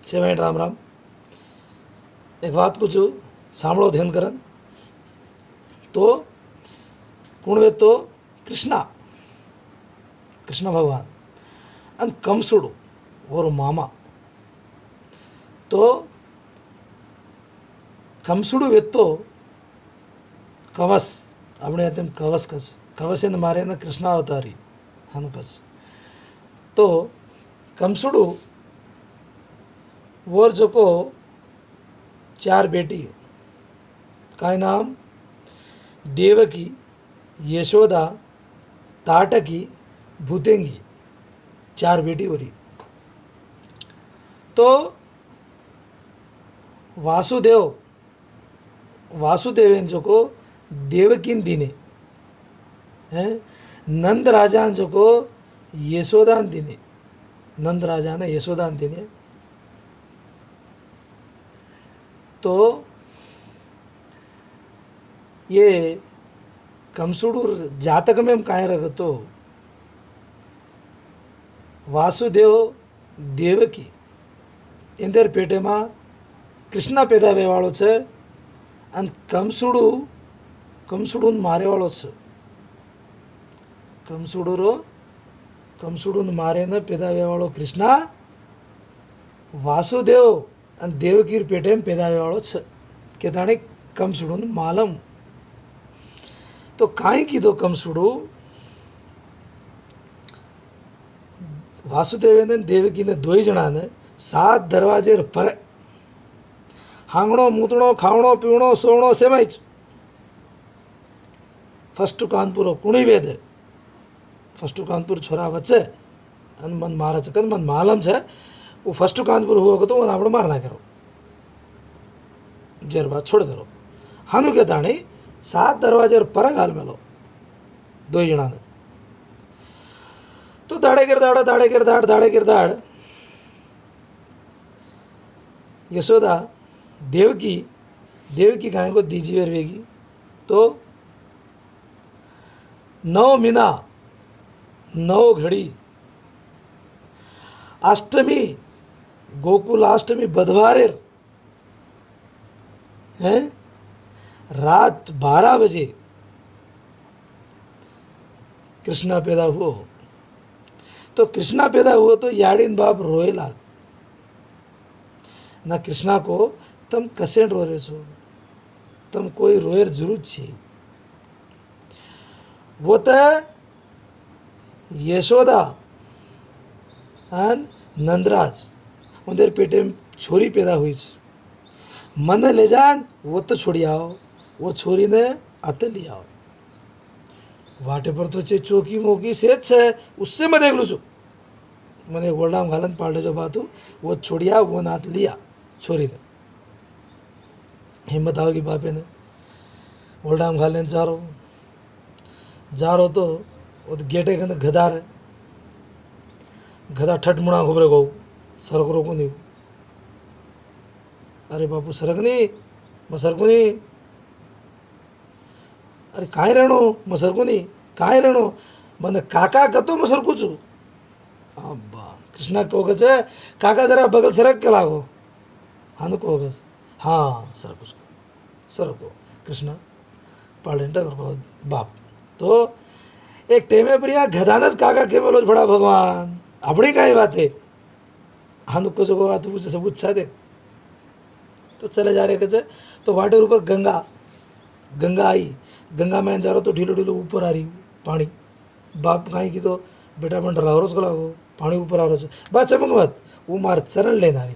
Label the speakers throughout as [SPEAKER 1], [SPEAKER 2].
[SPEAKER 1] सेवाई राम राम। एक बात पूछू, सांभळो ध्यान करन। तो कौन वे तो कृष्णा कृष्ण भगवान अन कंसुडु और मामा। तो कंसुडु वे तो कवस अपने आते कवस कस कवस मारे न कृष्णा अवतारी हनुकस। तो कंसुडु वो जो को 4 बेटी का नाम देवकी, यशोदा, ताटकी, भूतेंगी, 4 बेटी हो रही। तो वासुदेव जो को देवकीन दीने हैं, नंद राजा जो को यशोदान दीने, नंद राजा ने यशोदान दीने। तो ये कंसुडू जातक में हम काय रख तो वासुदेव देवकी इंदर पेटे में कृष्णा पैदा वेवाळो छे अन कंसुडून मारे वाळो छे। कंसुडून मारे न पैदा वेवाळो कृष्णा वासुदेव अन देवकीर पेटे में पैदा वेवाळो छे के ताणे कंसुडून मालम। तो काई कीधो कंसुडू वासुदेव ने देवकी ने 2 जणा ने 7 दरवाजे पर हांगणो मूतणो खावणो पीवणो सोवणो सेमाय फर्स्ट कानपुर कुणी वेद फर्स्ट कानपुर छोरा वच्चे अन मन मारे छे मन मालम छे वो फर्स्ट कानपुर हुआ तो आपणे मार ना करो जेर बात छोड़ करो हानु के ताणी 7 दरवाजे पर घाल मेलो 2 जणा ने। तो दाड़े गिरदाड़ यशोदा देवकी गाय को दीजी वेगी। तो 9 महीना 9 घड़ी अष्टमी गोकुल अष्टमी बुधवारे हैं रात 12 बजे कृष्णा पैदा हुआ। तो कृष्णा पैदा हुआ तो याड़ीन बाप रोए लाग ना कृष्णा को तम कसे रो रहे छो, तम कोई रोयर जरूर छे। वो तो यशोदा अन नंदराज उधर पेटे में छोरी पैदा हुई छे। मन ले जान वो तो छोड़ी आओ, वो छोरी ने आते ले आओ। वाटे पर तो चे चौकी मोकी सेज छे उससे मैं देख लू छू मैंने गोल्डाम घालन पाड़े जो बात वो छोड़िया वो नाथ लिया छोरी ने। हिम्मत आओगी बापे ने गोल्डाम घालन जा रो तो वो गेटे के गधा रे गधा ठटमुणा घुबरे गो सरक रोको नहीं। अरे बापू सरक नहीं मैं सरकू नहीं। अरे काय रहणो मैं सरकू नहीं काय रहणो मैंने काका कतो मैं सरकू छू। अब्बा कृष्णा कहो छे काका जरा बगल सरक के लागो हानु कहो हाँ सरको कृष्णा पाड़े टकर बाप। तो एक टेमे प्रिया गधानज काका के बोलो बड़ा भगवान अपनी कई बात है हानु को जो बात पूछे सब अच्छा दे। तो चले जा रहे कचे तो वाटर ऊपर गंगा आई गंगा में जा रहा तो ढीलो ढीलो ऊपर आ रही पानी। बाप कहीं की तो बेटा मैं डरा रोज को लागो पानी ऊपर आ रहा है बा चमक मत वो मार चरण लेना रही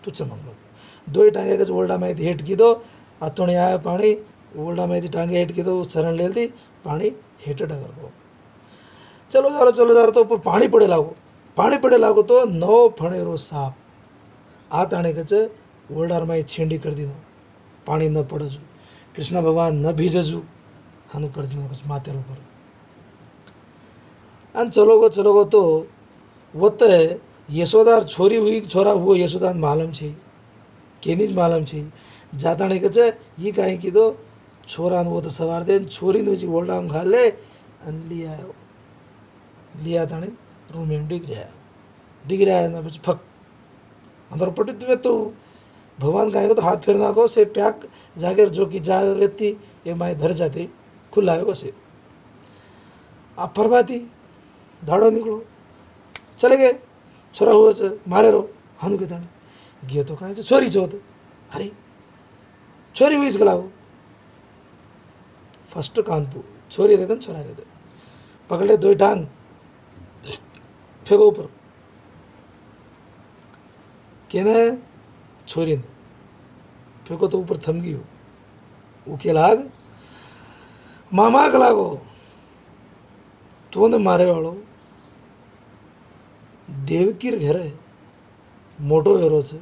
[SPEAKER 1] तू चमक मत। 2 टांगे के ओल्डा में हेट की दो आतोणी आया पानी ओल्डा में टांगे हेट की दो चरण ले दी पानी हेट डगर को चलो जा रहा तो ऊपर पानी पड़े लागो तो 9 फणेरो साप आ ताणे कचे ओल्डार में छेंडी कर दी पानी न पड़े जू कृष्ण भगवान न भीजजू हानु कर दी कुछ माथे ऊपर अन चलो गो तो वो तो यशोदार छोरी हुई छोरा हुआ यशोदा मालूम छे केनी ज मालूम छे जाताणे कचे ये कहीं की दो छोरा वो तो सवार दे छोरी ने ओल्डा में घाल ले अन लिया ताणे रूम में डिग रहा ना पीछे फक अंदर पटित वे तो भगवान कहेगा तो हाथ फेर नाखो से प्याक जागर जो कि जा व्यक्ति ये माए धर जाते खुला है से आप फरबाती धाड़ो निकलो चले गए छोरा हुआ मारे रो हानु के ताने गियो तो कहे छोरी छो तो अरे छोरी हुई इसके लागो फर्स्ट कानपुर छोरी रहते छोरा रहते पकड़े दो टांग फेंको ऊपर कहना छोरी ने फेंको तो ऊपर थम गई हो के लाग मामा के लागो तो ने मारे वालों देवकीर घरे मोटो वेरो छे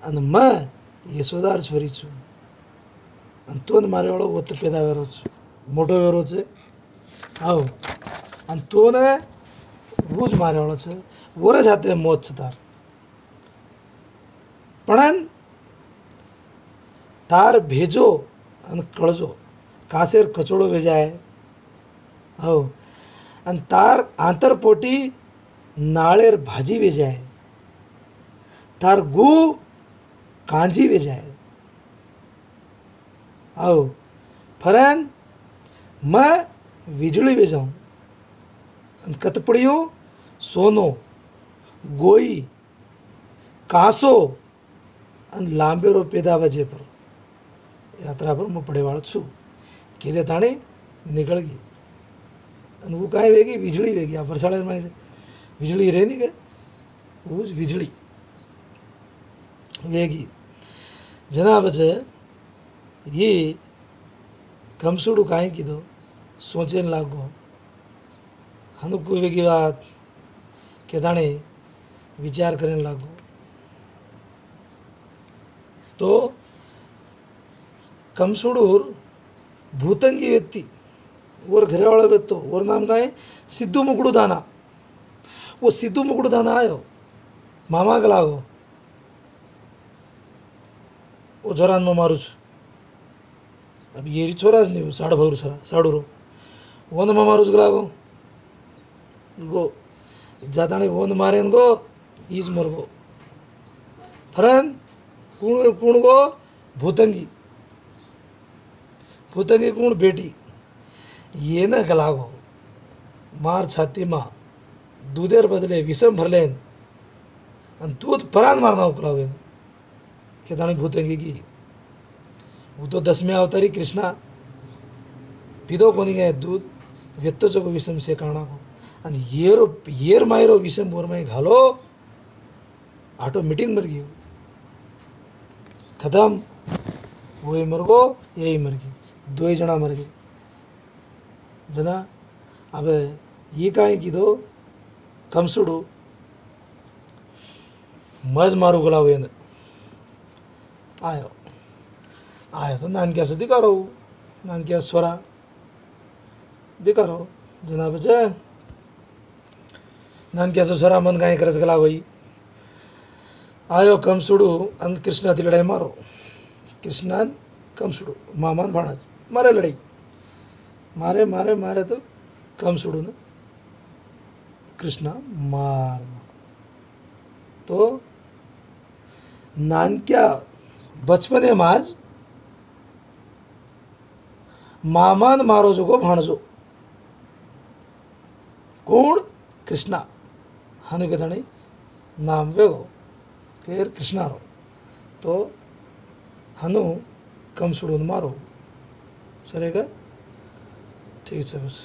[SPEAKER 1] अने मैं यशोदार छोरी छूं अने तो ने मारे वालों वत पैदा वेरो छे मोटो वेरो छे आओ अने तो ने वो ज मारे वालों छे वोरे जाते मौत छे तार पण तार भेजो अने कळजो कासेर कचोड़ो वेजाय आओ अने तार आंतरपोटी नाळेर भाजी वेजाय तार गु कांजी वेजाय आओ फरन मैं वीजળી वेजाऊं अने कतपड़ियों सोनो गोई कांसो अने लांबेरो पैदा वजे पर यात्रा पर मैं पड़े वाळो छूं कीधे ताणी निकळ गई अने वो कांई वेगी वीजળી वेगी आ वरसाड़े में वीजળી रहे नहीं के वो वीजળી वेगी जनाब छे ये कमसूड़ू कांई कीधो सोचेन लागो हनु कोई वेगी बात के ताणे विचार करेन लागो तो कमसूड़ूर भूतंगी व्यक्ति और घरे वाला व्यक्ति और नाम का है सिद्धू मुकुड़ू दाना वो सिद्धू मुकुड़ू दाना आयो मामा के लागो वो जरान में मारू छू अब ये छोरा ज नहीं साड़ भरू छोरा साड़ू रो वोन में मारू के लागो गो जाताणी वोन मारे गो ईज मर गो फरन कूण कूण गो भूतंगी भूतंगी कूण बेटी ये न गलागो मार छाती में दूधेर बदले विषम भरलेन अन दूध परान मारना उकलावे के दाणी भूतंगी की वो तो 10वें अवतारी कृष्णा पीधो कोनी गए दूध व्यक्तो जो विषम से कारणा को अन येर मायरो विषम बोर में घालो ऑटोमेटिक मर गयो खत्म वो मर गो यही मर गई 2 जना मर गए जना अब ये काई कीधो कमसूड़ू मज मारू गलावे आयो आयो तो नानक्या से दिकारो नानक्या स्वरा दिकारो जना बचे नानक्या से स्वरा मन काई करस गला वही आयो कमसूड़ू अंत कृष्णा थी लड़ाई मारो कृष्णान कमसूड़ू मामान भाणज मारे लड़ाई मारे मारे मारे तो कमसूड़ू ने कृष्णा मार तो नानक्या बचपने माज मामान मारो जो को भाणजो कोण कृष्णा हनु के धणी नाम वेगो फिर कृष्णा रो तो हनु कमसूड़ू मारो सरेगा ठीक है बस।